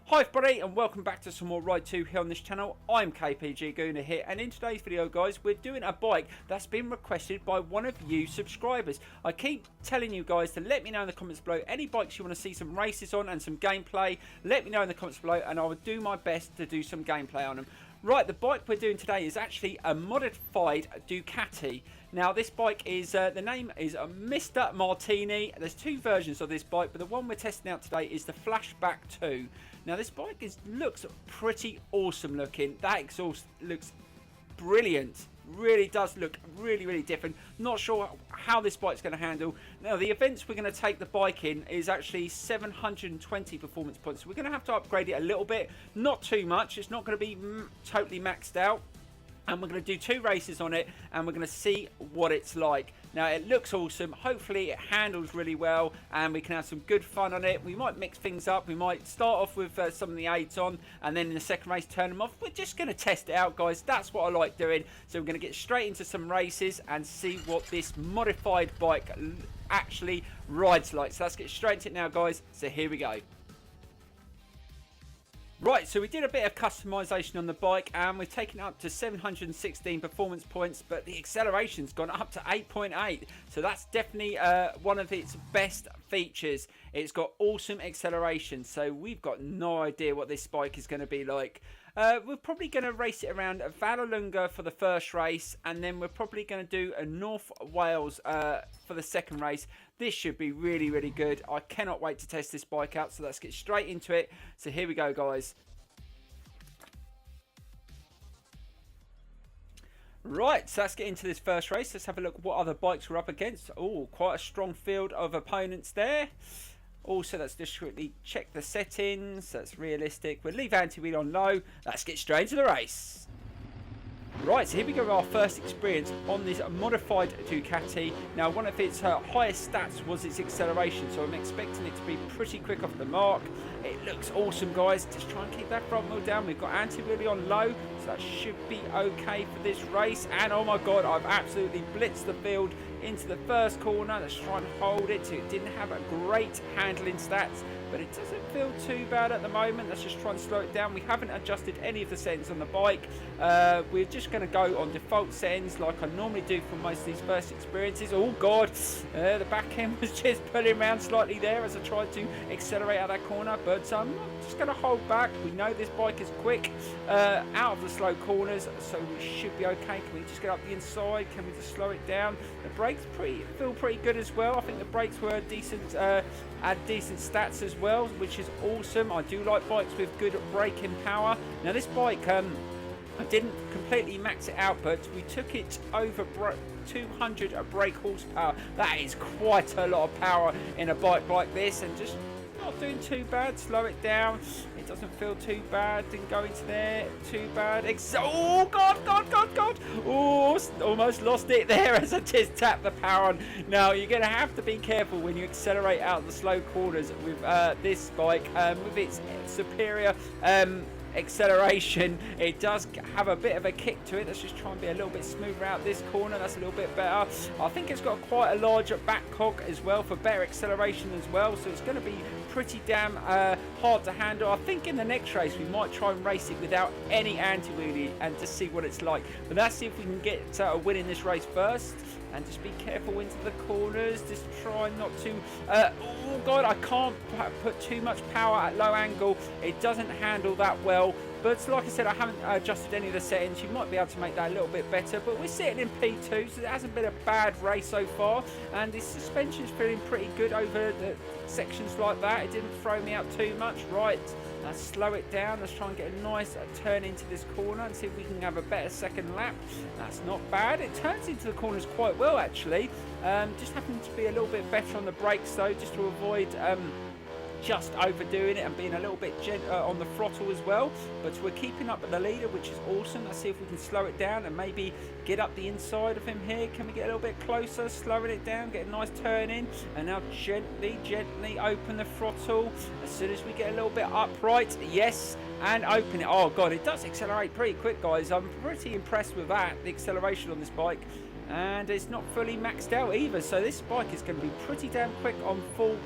Hi everybody and welcome back to some more Ride 2 here on this channel. I'm KPG-GOONER here, and in today's video guys we're doing a bike that's been requested by one of you subscribers. I keep telling you guys to let me know in the comments below any bikes you want to see some races on and some gameplay. Let me know in the comments below and I will do my best to do some gameplay on them. Right, the bike we're doing today is actually a modified Ducati. Now this bike is, the name is Mr. Martini. There's two versions of this bike, but the one we're testing out today is the Flashback 2. Now this bike looks pretty awesome looking. That exhaust looks brilliant. Really does look really different. Not sure how this bike's going to handle. Now the events we're going to take the bike in is actually 720 performance points, so we're going to have to upgrade it a little bit, not too much. It's not going to be totally maxed out, and we're going to do two races on it and we're going to see what it's like. Now it looks awesome. Hopefully it handles really well and we can have some good fun on it. We might mix things up. We might start off with some of the aids on and then in the second race turn them off. We're just going to test it out guys. That's what I like doing. So we're going to get straight into some races and see what this modified bike actually rides like. So let's get straight into it now guys. So here we go. Right, so we did a bit of customization on the bike and we've taken it up to 716 performance points, but the acceleration's gone up to 8.8, so that's definitely one of its best features. It's got awesome acceleration, so we've got no idea what this bike is going to be like. We're probably going to race it around Vallelunga for the first race, and then we're probably going to do a North Wales for the second race. This should be really good. I cannot wait to test this bike out, so let's get straight into it. So here we go guys. Right, so let's get into this first race. Let's have a look what other bikes we're up against. Oh, quite a strong field of opponents there. Also, let's just quickly check the settings. That's realistic. We'll leave anti-wheel on low. Let's get straight into the race. Right, so here we go with our first experience on this modified Ducati. Now, one of its highest stats was its acceleration, so I'm expecting it to be pretty quick off the mark. It looks awesome, guys. Just try and keep that front wheel down. We've got anti-wheel on low, so that should be okay for this race. And oh my god, I've absolutely blitzed the field into the first corner. Let's try and hold it. It didn't have a great handling stats, but it doesn't feel too bad at the moment. Let's just try and slow it down. We haven't adjusted any of the settings on the bike. We're just going to go on default settings like I normally do for most of these first experiences. Oh god, the back end was just pulling around slightly there as I tried to accelerate out that corner, but I'm just going to hold back. We know this bike is quick out of the slow corners, so we should be okay. Can we just get up the inside? Can we just slow it down? The brakes feel pretty good as well. I think the brakes were decent, add decent stats as well, which is awesome. I do like bikes with good braking power. Now this bike, I didn't completely max it out, but we took it over 200 brake horsepower. That is quite a lot of power in a bike like this, and just not doing too bad. Slow it down. It doesn't feel too bad. Didn't go into there too bad. Oh god. Oh, almost lost it there as I just tapped the power on. Now you're going to have to be careful when you accelerate out the slow corners with this bike, with its superior acceleration. It does have a bit of a kick to it. Let's just try and be a little bit smoother out this corner. That's a little bit better. I think it's got quite a larger back cog as well for better acceleration as well, so it's going to be pretty damn hard to handle. I think in the next race we might try and race it without any anti-wheelie and just see what it's like, but let's see if we can get a win in this race first. And just be careful into the corners. Just try not to oh god, I can't put too much power at low angle. It doesn't handle that well, but like I said, I haven't adjusted any of the settings. You might be able to make that a little bit better, but we're sitting in P2, so it hasn't been a bad race so far, and the suspension's feeling pretty good over the sections like that. It didn't throw me out too much. Right, let's slow it down. Let's try and get a nice turn into this corner and see if we can have a better second lap. That's not bad. It turns into the corners quite well actually. Just having to be a little bit better on the brakes though, just to avoid just overdoing it and being a little bit on the throttle as well. But we're keeping up with the leader, which is awesome. Let's see if we can slow it down and maybe get up the inside of him here. Can we get a little bit closer, slowing it down, get a nice turn in, and now gently open the throttle as soon as we get a little bit upright. Yes, and open it. Oh god, it does accelerate pretty quick guys. I'm pretty impressed with that, the acceleration on this bike. And it's not fully maxed out either, so this bike is going to be pretty damn quick on full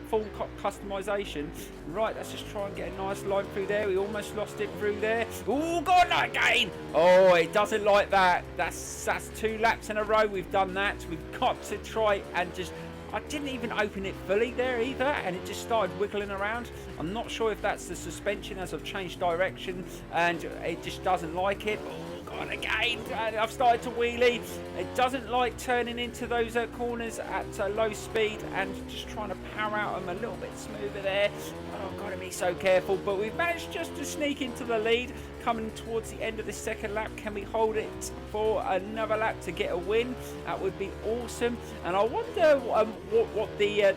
full customization. Right, let's just try and get a nice line through there. We almost lost it through there. Oh, God, not again. Oh, it doesn't like that. That's 2 laps in a row we've done that. We've got to try and just... I didn't even open it fully there either, and it just started wiggling around. I'm not sure if that's the suspension as I've changed direction and it just doesn't like it. Oh, God, again, I've started to wheelie. It doesn't like turning into those corners at low speed and just trying to power out them a little bit smoother there. Oh, I've got to be so careful, but we've managed just to sneak into the lead. Coming towards the end of the second lap, can we hold it for another lap to get a win? That would be awesome. And I wonder what the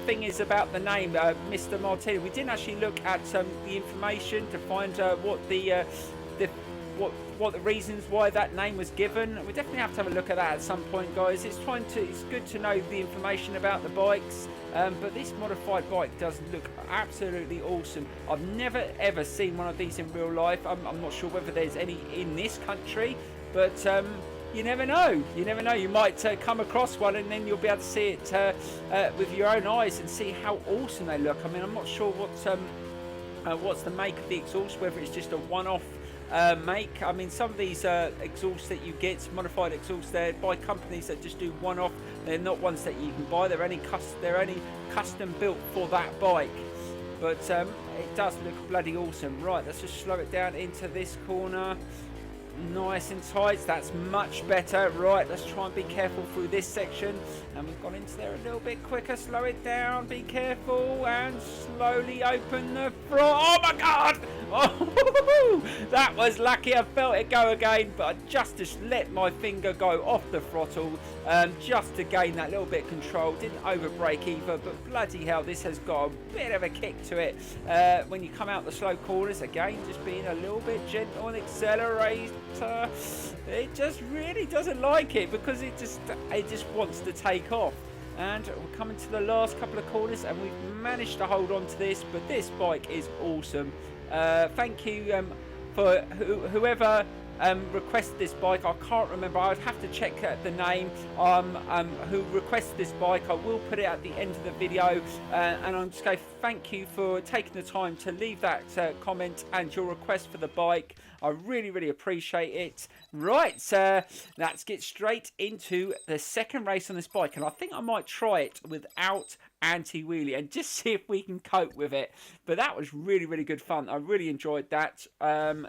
thing is about the name, Mr. Martini. We didn't actually look at the information to find what the reasons why that name was given. We definitely have to have a look at that at some point, guys. It's good to know the information about the bikes, but this modified bike does look absolutely awesome. I've never ever seen one of these in real life. I'm not sure whether there's any in this country, but you never know. You never know. You might come across one and then you'll be able to see it with your own eyes and see how awesome they look. I mean, I'm not sure what's the make of the exhaust, whether it's just a one-off make. I mean, some of these exhausts that you get, modified exhausts, they're by companies that just do one-off. They're not ones that you can buy. They're only custom built for that bike. But it does look bloody awesome. Right, let's just slow it down into this corner. Nice and tight. That's much better. Right, let's try and be careful through this section. And we've gone into there a little bit quicker. Slow it down. Be careful. And slowly open the front. Oh, my God. Oh, that was lucky. I felt it go again. But I just let my finger go off the throttle just to gain that little bit of control. Didn't overbrake either. But bloody hell, this has got a bit of a kick to it. When you come out the slow corners, again, just being a little bit gentle and accelerate. It just really doesn't like it because it just wants to take off. And we're coming to the last couple of corners and we've managed to hold on to this, but this bike is awesome. Thank you for whoever requested this bike. I can't remember. I'd have to check the name who requested this bike. I will put it at the end of the video, and I'm just going to thank you for taking the time to leave that comment and your request for the bike. I really appreciate it. Right, let's get straight into the second race on this bike, and I think I might try it without anti-wheelie and just see if we can cope with it. But that was really good fun. I really enjoyed that.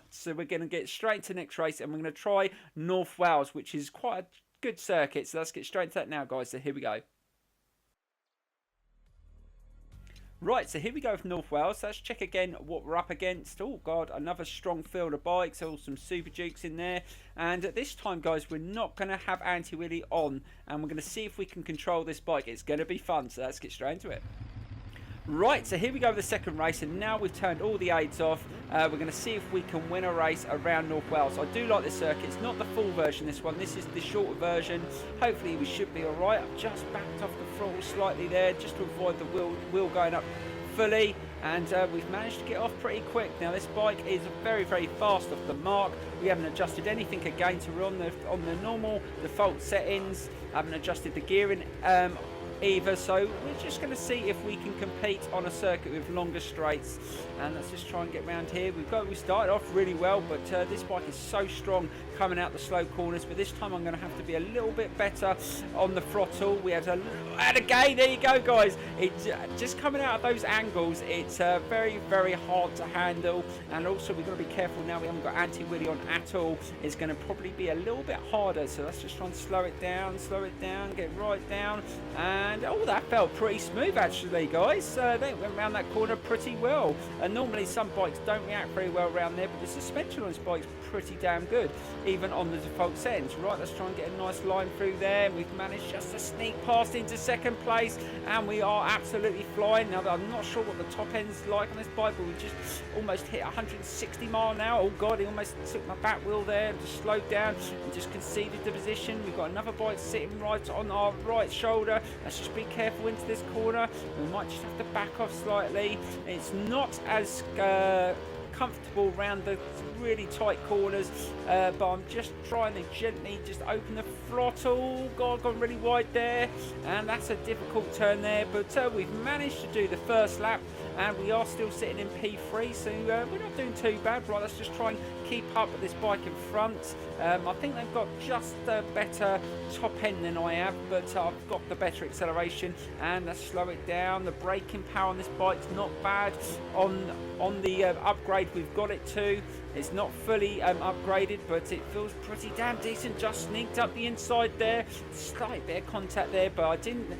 So we're going to get straight into the next race, and we're going to try North Wales, which is quite a good circuit. So let's get straight into that now, guys. So here we go. Right, so here we go with North Wales. Let's check again what we're up against. Oh, God, another strong field of bikes. All some Super Dukes in there. And at this time, guys, we're not going to have anti-wheelie on. And we're going to see if we can control this bike. It's going to be fun, so let's get straight into it. Right, so here we go with the second race, and now we've turned all the aids off. We're going to see if we can win a race around North Wales. I do like this circuit. It's not the full version, this one. This is the shorter version. Hopefully we should be alright. I've just backed off the throttle slightly there, just to avoid the wheel going up fully. And we've managed to get off pretty quick. Now this bike is very fast off the mark. We haven't adjusted anything again, so we're on the normal default settings. I haven't adjusted the gearing either, so we're just going to see if we can compete on a circuit with longer straights. And let's just try and get around here. We started off really well, but this bike is so strong coming out the slow corners. But this time I'm going to have to be a little bit better on the throttle. We had again, there you go, guys. It's just coming out of those angles. It's very hard to handle, and also we've got to be careful now. We haven't got anti-wheelie on at all. It's going to probably be a little bit harder. So let's just try and slow it down, get right down. And oh, that felt pretty smooth actually, guys. They went around that corner pretty well. And normally some bikes don't react very well around there, but the suspension on this bike's pretty damn good, even on the default settings. Right, let's try and get a nice line through there. We've managed just to sneak past into second place, and we are absolutely flying. Now, I'm not sure what the top end's like on this bike, but we just almost hit 160 mile an hour. Oh God, he almost took my back wheel there and just slowed down and just conceded the position. We've got another bike sitting right on our right shoulder. Let's just be careful into this corner. We might just have to back off slightly. It's not as comfortable around the really tight corners, but I'm just trying to gently just open the throttle. God, gone really wide there, and that's a difficult turn there, but we've managed to do the first lap, and we are still sitting in P3, so we're not doing too bad. Right, let's just try and keep up with this bike in front. I think they've got just a better top end than I have, but I've got the better acceleration, and let's slow it down. The braking power on this bike's not bad. On the upgrade we've got it to, it's not fully upgraded, but it feels pretty damn decent. Just sneaked up the inside there, slight bit of contact there, but I didn't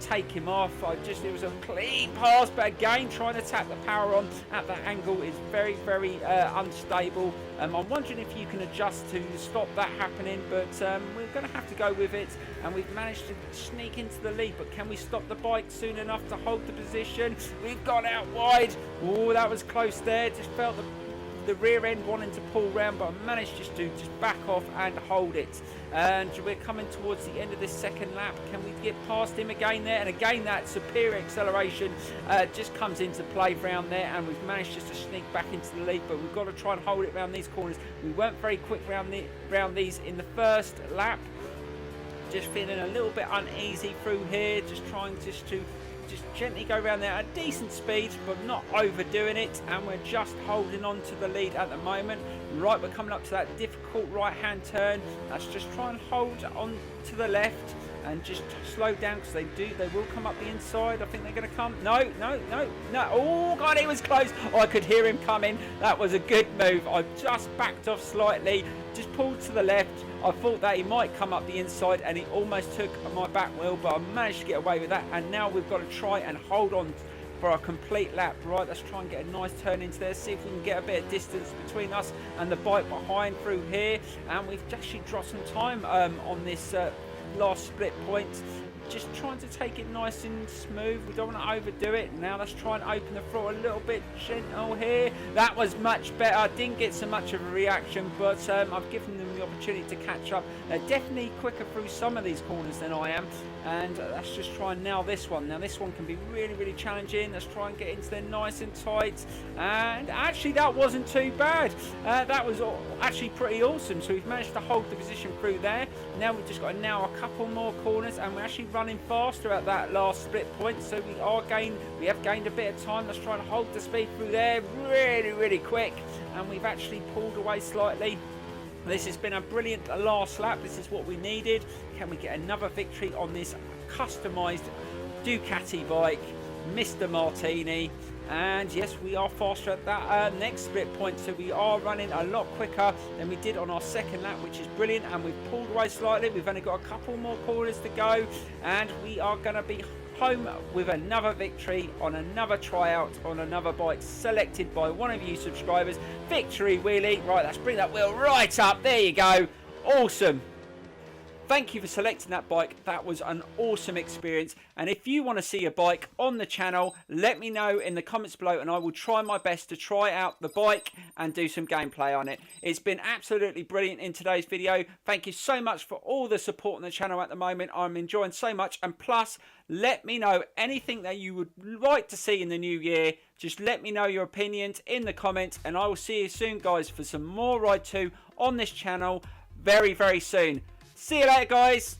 take him off. It was a clean pass, but again trying to tap the power on at that angle is very, very unstable. I'm wondering if you can adjust to stop that happening, but we're going to have to go with it, and we've managed to sneak into the lead. But can we stop the bike soon enough to hold the position? We've gone out wide. Oh, that was close there. Just felt the rear end wanting to pull round, but I managed just to back off and hold it. And we're coming towards the end of this second lap. Can we get past him again there? And again, that superior acceleration just comes into play round there, and we've managed just to sneak back into the lead, but we've got to try and hold it around these corners. We weren't very quick round these in the first lap. Just feeling a little bit uneasy through here, just trying to gently go around there at a decent speed, but not overdoing it, and we're just holding on to the lead at the moment. Right, we're coming up to that difficult right hand turn. Let's just try and hold on to the left and just slow down, because they will come up the inside. I think they're going to come. No. Oh God, it was close. Oh, I could hear him coming. That was a good move. I just backed off slightly, just pulled to the left. I thought that he might come up the inside, and he almost took my back wheel, but I managed to get away with that. And now we've got to try and hold on for a complete lap. Right, let's try and get a nice turn into there, see if we can get a bit of distance between us and the bike behind through here. And we've actually dropped some time on this last split point. Just trying to take it nice and smooth. We don't want to overdo it. Now let's try and open the throttle a little bit gentle here. That was much better. I didn't get so much of a reaction, but I've given them the opportunity to catch up. They're definitely quicker through some of these corners than I am, and let's just try and nail this one. Now this one can be really, really challenging. Let's try and get into there nice and tight, and actually that wasn't too bad. That was actually pretty awesome. So we've managed to hold the position through there. Now we've just got to nail a couple more corners, and we're actually running faster at that last split point, so we have gained a bit of time. Let's try and hold the speed through there really, really quick, and we've actually pulled away slightly. This has been a brilliant last lap. This is what we needed. Can we get another victory on this customized Ducati bike, Mr. Martini? And yes, we are faster at that next split point, so we are running a lot quicker than we did on our second lap, which is brilliant. And we've pulled away slightly. We've only got a couple more corners to go, and we are going to be home with another victory on another tryout on another bike selected by one of you subscribers. Victory wheelie. Right, let's bring that wheel right up. There you go. Awesome. Thank you for selecting that bike. That was an awesome experience. And if you want to see a bike on the channel, let me know in the comments below, and I will try my best to try out the bike and do some gameplay on it. It's been absolutely brilliant in today's video. Thank you so much for all the support on the channel at the moment. I'm enjoying so much. And plus, let me know anything that you would like to see in the new year. Just let me know your opinions in the comments, and I will see you soon, guys, for some more Ride 2 on this channel very, very soon. See you later, guys.